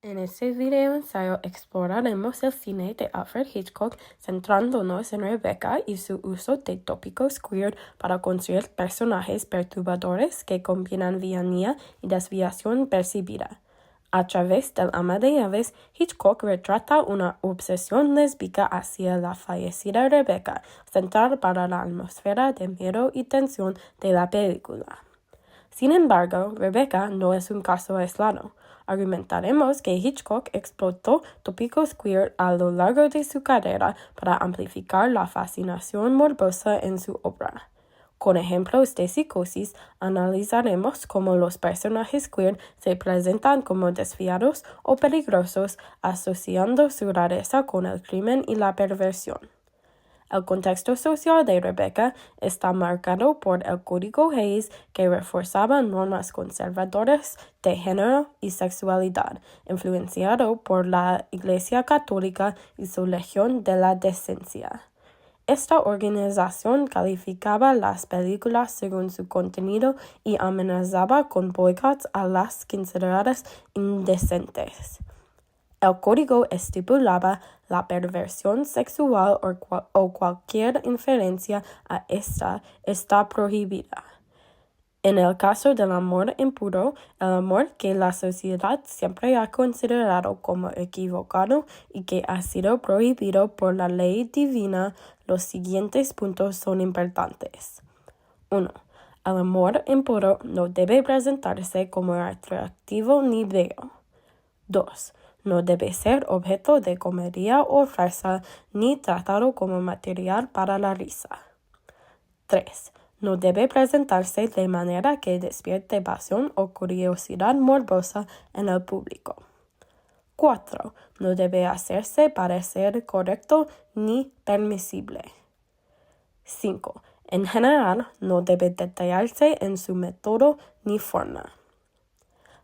En este video ensayo exploraremos el cine de Alfred Hitchcock centrándonos en Rebecca y su uso de tópicos queer para construir personajes perturbadores que combinan villanía y desviación percibida. A través del ama de llaves, Hitchcock retrata una obsesión lésbica hacia la fallecida Rebecca, central para la atmósfera de miedo y tensión de la película. Sin embargo, Rebecca no es un caso aislado. Argumentaremos que Hitchcock explotó tópicos queer a lo largo de su carrera para amplificar la fascinación morbosa en su obra. Con ejemplos de psicosis, analizaremos cómo los personajes queer se presentan como desviados o peligrosos, asociando su rareza con el crimen y la perversión. El contexto social de Rebecca está marcado por el Código Hays, que reforzaba normas conservadoras de género y sexualidad, influenciado por la Iglesia Católica y su Legión de la Decencia. Esta organización calificaba las películas según su contenido y amenazaba con boicots a las consideradas indecentes. El código estipulaba la perversión sexual o cualquier inferencia a esta está prohibida. En el caso del amor impuro, el amor que la sociedad siempre ha considerado como equivocado y que ha sido prohibido por la ley divina, los siguientes puntos son importantes. 1. El amor impuro no debe presentarse como atractivo ni bello. 2. No debe ser objeto de comedia o farsa, ni tratado como material para la risa. 3. No debe presentarse de manera que despierte pasión o curiosidad morbosa en el público. 4. No debe hacerse parecer correcto ni permisible. 5. En general, no debe detallarse en su método ni forma.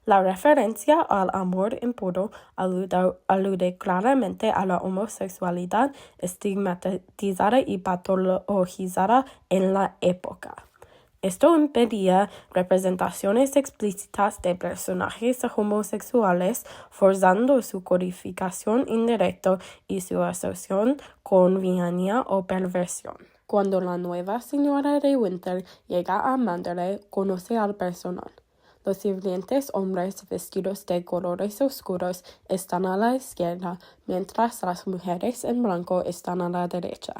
La referencia al amor impuro alude claramente a la homosexualidad estigmatizada y patologizada en la época. Esto impedía representaciones explícitas de personajes homosexuales, forzando su codificación indirecta y su asociación con villanía o perversión. Cuando la nueva señora de Winter llega a Manderley, conoce al personal. Los sirvientes hombres vestidos de colores oscuros están a la izquierda, mientras las mujeres en blanco están a la derecha.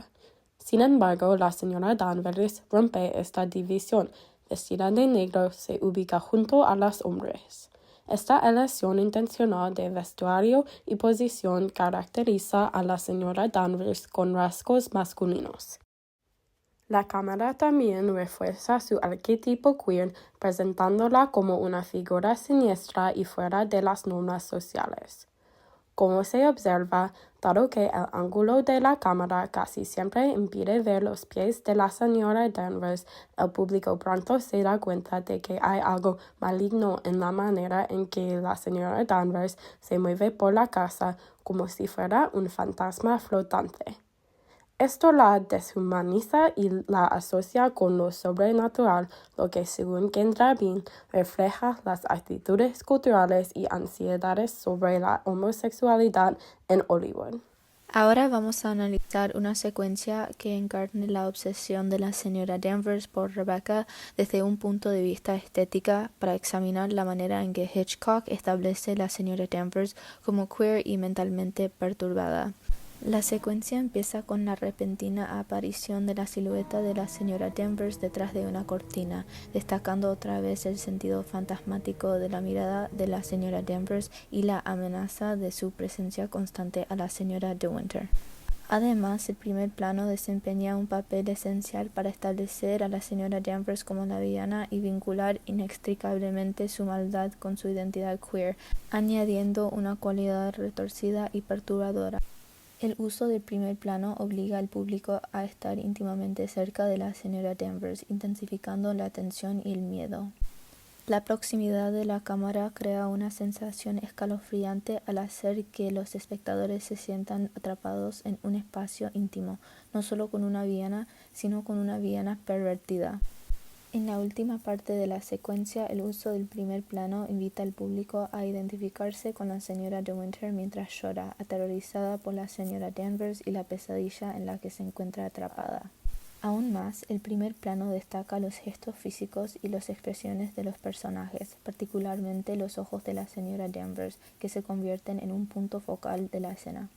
Sin embargo, la señora Danvers rompe esta división. Vestida de negro, se ubica junto a los hombres. Esta elección intencional de vestuario y posición caracteriza a la señora Danvers con rasgos masculinos. La cámara también refuerza su arquetipo queer, presentándola como una figura siniestra y fuera de las normas sociales. Como se observa, dado que el ángulo de la cámara casi siempre impide ver los pies de la señora Danvers, el público pronto se da cuenta de que hay algo maligno en la manera en que la señora Danvers se mueve por la casa como si fuera un fantasma flotante. Esto la deshumaniza y la asocia con lo sobrenatural, lo que, según Kendra Bean, refleja las actitudes culturales y ansiedades sobre la homosexualidad en Hollywood. Ahora vamos a analizar una secuencia que encarne la obsesión de la señora Danvers por Rebecca desde un punto de vista estética para examinar la manera en que Hitchcock establece a la señora Danvers como queer y mentalmente perturbada. La secuencia empieza con la repentina aparición de la silueta de la señora Danvers detrás de una cortina, destacando otra vez el sentido fantasmático de la mirada de la señora Danvers y la amenaza de su presencia constante a la señora de Winter. Además, el primer plano desempeña un papel esencial para establecer a la señora Danvers como la villana y vincular inextricablemente su maldad con su identidad queer, añadiendo una cualidad retorcida y perturbadora. El uso del primer plano obliga al público a estar íntimamente cerca de la señora Danvers, intensificando la tensión y el miedo. La proximidad de la cámara crea una sensación escalofriante al hacer que los espectadores se sientan atrapados en un espacio íntimo, no solo con una villana, sino con una villana pervertida. En la última parte de la secuencia, el uso del primer plano invita al público a identificarse con la señora De Winter mientras llora, aterrorizada por la señora Danvers y la pesadilla en la que se encuentra atrapada. Aún más, el primer plano destaca los gestos físicos y las expresiones de los personajes, particularmente los ojos de la señora Danvers, que se convierten en un punto focal de la escena.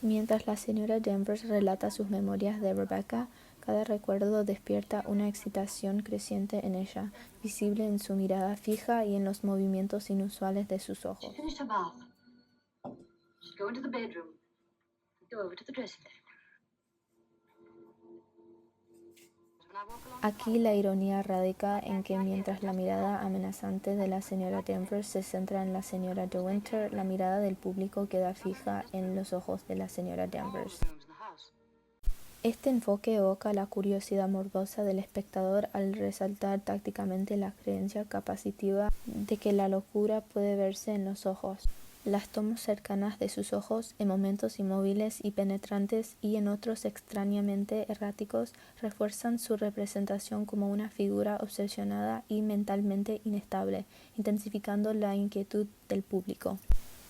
Mientras la señora Danvers relata sus memorias de Rebecca, cada recuerdo despierta una excitación creciente en ella, visible en su mirada fija y en los movimientos inusuales de sus ojos. Aquí la ironía radica en que mientras la mirada amenazante de la señora Danvers se centra en la señora De Winter, la mirada del público queda fija en los ojos de la señora Danvers. Este enfoque evoca la curiosidad morbosa del espectador al resaltar tácticamente la creencia capacitiva de que la locura puede verse en los ojos. Las tomas cercanas de sus ojos, en momentos inmóviles y penetrantes y en otros extrañamente erráticos, refuerzan su representación como una figura obsesionada y mentalmente inestable, intensificando la inquietud del público.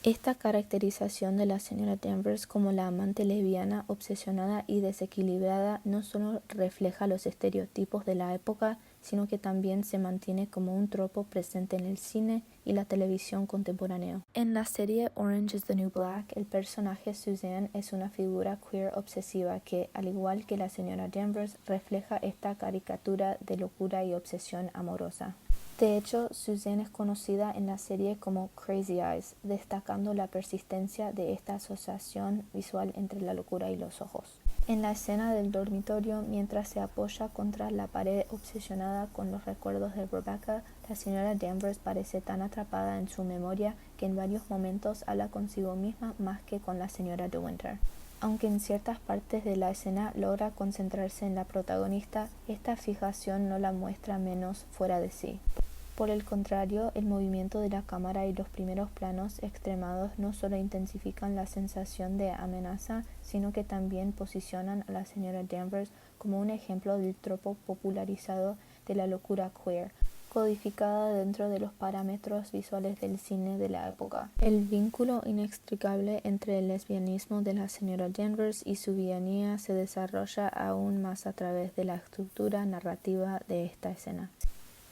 Esta caracterización de la señora Danvers como la amante lesbiana obsesionada y desequilibrada no solo refleja los estereotipos de la época, sino que también se mantiene como un tropo presente en el cine y la televisión contemporáneo. En la serie Orange is the New Black, el personaje Suzanne es una figura queer obsesiva que, al igual que la señora Danvers, refleja esta caricatura de locura y obsesión amorosa. De hecho, Suzanne es conocida en la serie como Crazy Eyes, destacando la persistencia de esta asociación visual entre la locura y los ojos. En la escena del dormitorio, mientras se apoya contra la pared obsesionada con los recuerdos de Rebecca, la señora Danvers parece tan atrapada en su memoria que en varios momentos habla consigo misma más que con la señora De Winter. Aunque en ciertas partes de la escena logra concentrarse en la protagonista, esta fijación no la muestra menos fuera de sí. Por el contrario, el movimiento de la cámara y los primeros planos extremados no solo intensifican la sensación de amenaza, sino que también posicionan a la señora Danvers como un ejemplo del tropo popularizado de la locura queer, codificada dentro de los parámetros visuales del cine de la época. El vínculo inextricable entre el lesbianismo de la señora Danvers y su villanía se desarrolla aún más a través de la estructura narrativa de esta escena.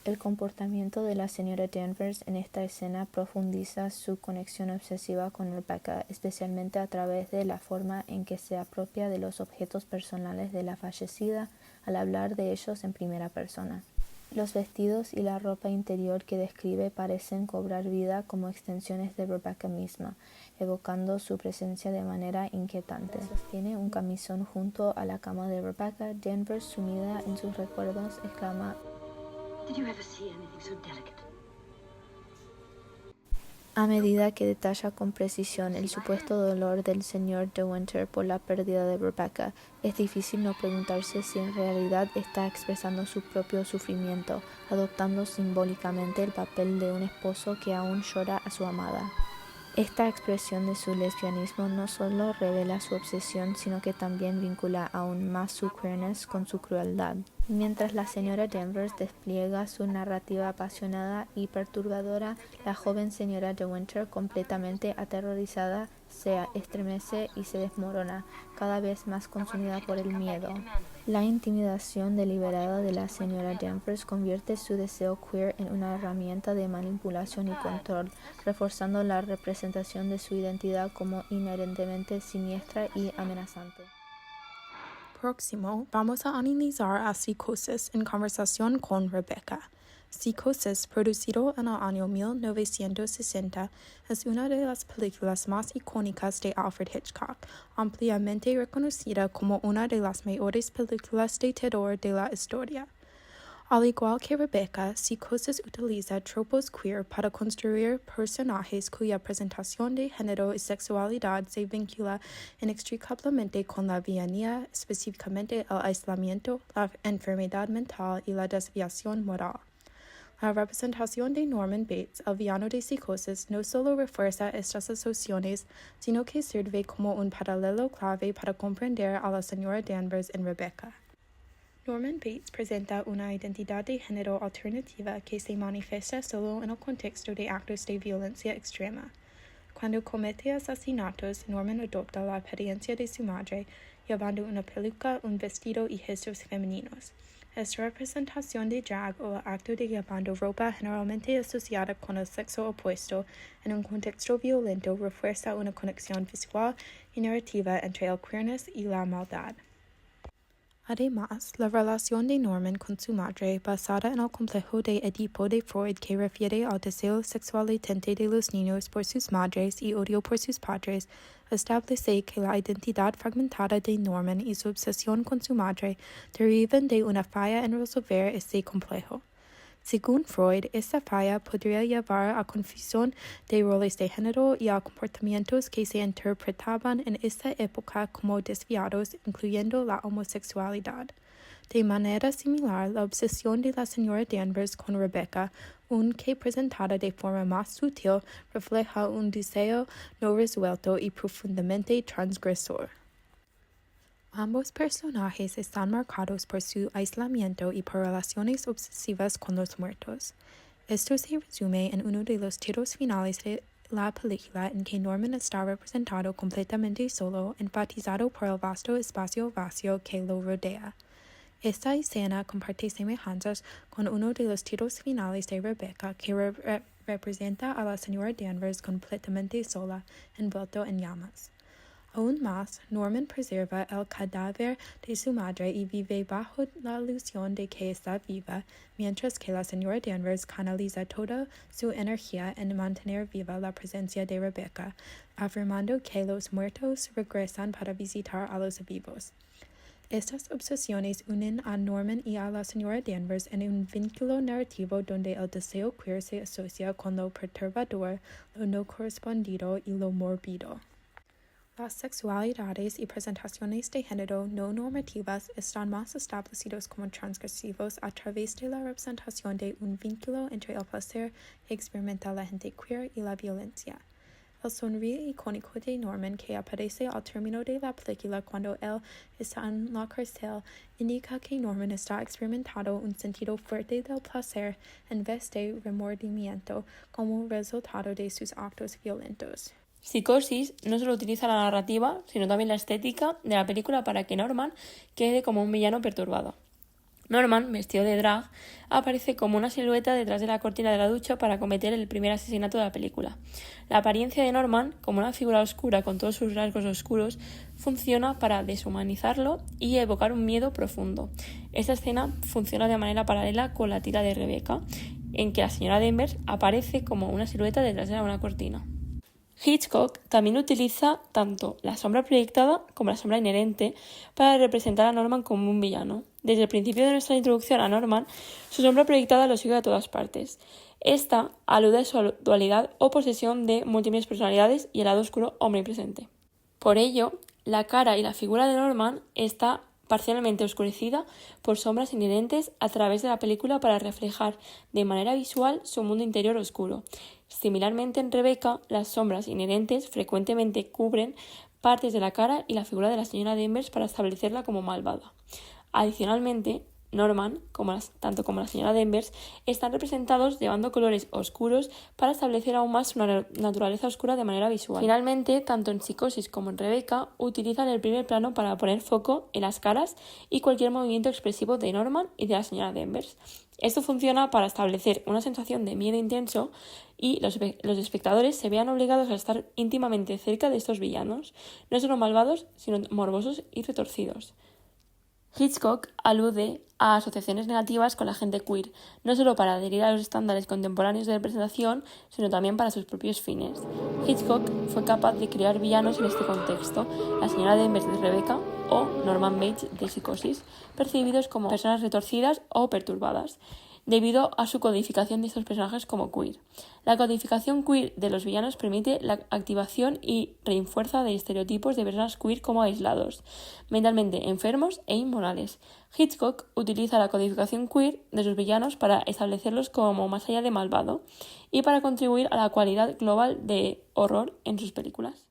El comportamiento de la señora Danvers en esta escena profundiza su conexión obsesiva con Rebecca, especialmente a través de la forma en que se apropia de los objetos personales de la fallecida al hablar de ellos en primera persona. Los vestidos y la ropa interior que describe parecen cobrar vida como extensiones de Rebecca misma, evocando su presencia de manera inquietante. Sostiene un camisón junto a la cama de Rebecca. Danvers, sumida en sus recuerdos, exclama: Did you ever see anything so delicate? A medida que detalla con precisión el supuesto dolor del señor De Winter por la pérdida de Rebecca, es difícil no preguntarse si en realidad está expresando su propio sufrimiento, adoptando simbólicamente el papel de un esposo que aún llora a su amada. Esta expresión de su lesbianismo no solo revela su obsesión, sino que también vincula aún más su queerness con su crueldad. Mientras la señora Danvers despliega su narrativa apasionada y perturbadora, la joven señora De Winter, completamente aterrorizada, se estremece y se desmorona, cada vez más consumida por el miedo. La intimidación deliberada de la señora Danvers convierte su deseo queer en una herramienta de manipulación y control, reforzando la representación de su identidad como inherentemente siniestra y amenazante. Próximo, vamos a analizar a Psicosis en conversación con Rebecca. Psicosis, producido en el año 1960, es una de las películas más icónicas de Alfred Hitchcock, ampliamente reconocida como una de las mejores películas de terror de la historia. Al igual que Rebecca, Psicosis utiliza tropos queer para construir personajes cuya presentación de género y sexualidad se vincula inextricablemente con la villanía, específicamente el aislamiento, la enfermedad mental y la desviación moral. La representación de Norman Bates, el villano de Psicosis, no solo refuerza estas asociaciones, sino que sirve como un paralelo clave para comprender a la señora Danvers en Rebecca. Norman Bates presenta una identidad de género alternativa que se manifiesta solo en el contexto de actos de violencia extrema. Cuando comete asesinatos, Norman adopta la apariencia de su madre, llevando una peluca, un vestido y gestos femeninos. Esta representación de drag o acto de llevando ropa generalmente asociada con el sexo opuesto en un contexto violento refuerza una conexión visual y narrativa entre el queerness y la maldad. Además, la relación de Norman con su madre, basada en el complejo de Edipo de Freud que refiere al deseo sexual latente de los niños por sus madres y odio por sus padres, establece que la identidad fragmentada de Norman y su obsesión con su madre derivan de una falla en resolver este complejo. Según Freud, esta falla podría llevar a confusión de roles de género y a comportamientos que se interpretaban en esta época como desviados, incluyendo la homosexualidad. De manera similar, la obsesión de la señora Danvers con Rebecca, aunque presentada de forma más sutil, refleja un deseo no resuelto y profundamente transgresor. Ambos personajes están marcados por su aislamiento y por relaciones obsesivas con los muertos. Esto se resume en uno de los tiros finales de la película en que Norman está representado completamente solo, enfatizado por el vasto espacio vacío que lo rodea. Esta escena comparte semejanzas con uno de los tiros finales de Rebecca, que representa a la señora Danvers completamente sola, envuelto en llamas. Aún más, Norman preserva el cadáver de su madre y vive bajo la ilusión de que está viva, mientras que la señora Danvers canaliza toda su energía en mantener viva la presencia de Rebecca, afirmando que los muertos regresan para visitar a los vivos. Estas obsesiones unen a Norman y a la señora Danvers en un vínculo narrativo donde el deseo queer se asocia con lo perturbador, lo no correspondido y lo mórbido. Las sexualidades y presentaciones de género no normativas están más establecidos como transgresivos a través de la representación de un vínculo entre el placer que experimenta la gente queer y la violencia. El sonríe icónico de Norman que aparece al término de la película cuando él está en la cárcel indica que Norman está experimentando un sentido fuerte del placer en vez de remordimiento como resultado de sus actos violentos. Psicosis no solo utiliza la narrativa, sino también la estética de la película para que Norman quede como un villano perturbado. Norman, vestido de drag, aparece como una silueta detrás de la cortina de la ducha para cometer el primer asesinato de la película. La apariencia de Norman, como una figura oscura con todos sus rasgos oscuros, funciona para deshumanizarlo y evocar un miedo profundo. Esta escena funciona de manera paralela con la tira de Rebecca, en que la señora Danvers aparece como una silueta detrás de una cortina. Hitchcock también utiliza tanto la sombra proyectada como la sombra inherente para representar a Norman como un villano. Desde el principio de nuestra introducción a Norman, su sombra proyectada lo sigue a todas partes. Esta alude a su dualidad o posesión de múltiples personalidades y el lado oscuro omnipresente. Por ello, la cara y la figura de Norman está parcialmente oscurecida por sombras inherentes a través de la película para reflejar de manera visual su mundo interior oscuro. Similarmente, en Rebecca, las sombras inherentes frecuentemente cubren partes de la cara y la figura de la señora Danvers para establecerla como malvada. Adicionalmente, Norman, tanto como la señora Danvers, están representados llevando colores oscuros para establecer aún más su naturaleza oscura de manera visual. Finalmente, tanto en Psicosis como en Rebecca, utilizan el primer plano para poner foco en las caras y cualquier movimiento expresivo de Norman y de la señora Danvers. Esto funciona para establecer una sensación de miedo intenso y los espectadores se vean obligados a estar íntimamente cerca de estos villanos, no solo malvados, sino morbosos y retorcidos. Hitchcock alude a asociaciones negativas con la gente queer, no solo para adherir a los estándares contemporáneos de representación, sino también para sus propios fines. Hitchcock fue capaz de crear villanos en este contexto, la señora Danvers de Rebecca o Norman Bates de Psicosis, percibidos como personas retorcidas o perturbadas, debido a su codificación de estos personajes como queer. La codificación queer de los villanos permite la activación y refuerza de estereotipos de personas queer como aislados, mentalmente enfermos e inmorales. Hitchcock utiliza la codificación queer de sus villanos para establecerlos como más allá de malvado y para contribuir a la cualidad global de horror en sus películas.